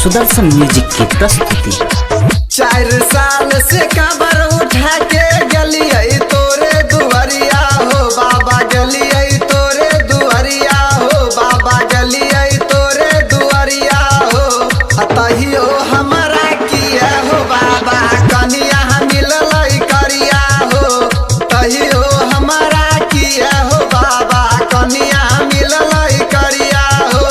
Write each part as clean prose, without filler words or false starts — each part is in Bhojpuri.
सुदर्शन म्यूजिक की प्रस्तुति। 4 साल से कबर उठा के गलिए तोरे दुआरिया हो बाबा, गलिए तोरे दुआरिया हो बाबा, गलिए तोरे दुआरिया हो। अतहियो हमारा किया हो बाबा, कनिया मिलल करिया हो। तहियो हमारा किया हो बाबा, कनिया मिलल करिया हो।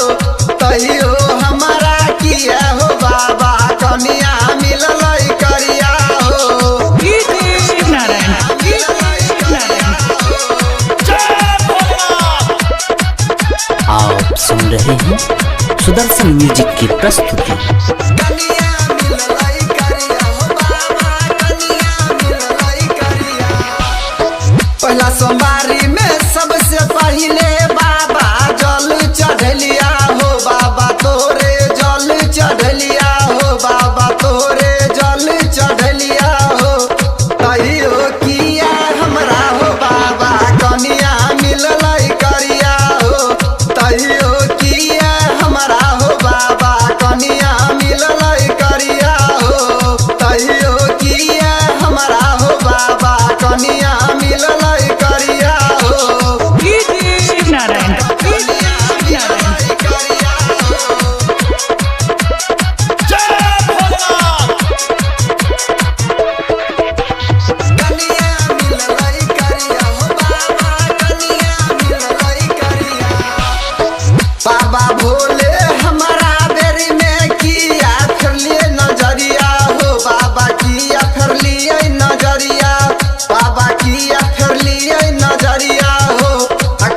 तहियो हमारा किया हो बाबा, कनिया मिलल करिया हो। आप सुन रहे हैं सुदर्शन म्यूजिक की प्रस्तुति। कनिया मिलल करिया हो बाबा, कनिया मिलल करिया। पहला सोमवारी में सबसे पहले बाबा जल चढ़लिया हो बाबा, तोरे जल चढ़लिया हो बाबा, तोरे जल चढ़लिया हो। तहियो किया हमरा हो बाबा, कनिया मिलल करिया हो। तहियो किया हमरा हो बाबा, कनिया मिलल करिया हो। तहियो किया हमरा हो बाबा, कनिया मिलल करिया हो। बाबा भोले हमारा बेरी में किया फिर लिए नजरिया हो बाबा, किया फिर लिए नजरिया। बाबा किया फिर लिए नजरिया हो।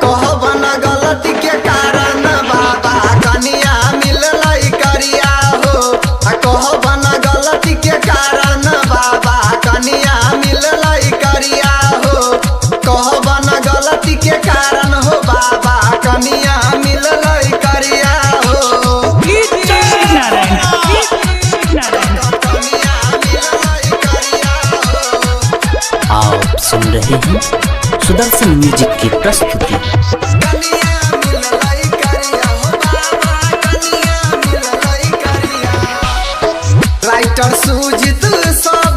कहब न गलती के कारण बाबा, कनिया मिलल करिया हो। कहब न गलती के कारण बाबा, कनिया मिलल करिया हो। कहब न गलती के कारण हो बाबा, कनिया मिलल करिया हो। आप सुन रहे हैं सुदर्शन म्यूजिक की प्रस्तुति। कनिया मिलल करिया हो बाबा, कनिया मिलल करिया। राइटर सुजीत सब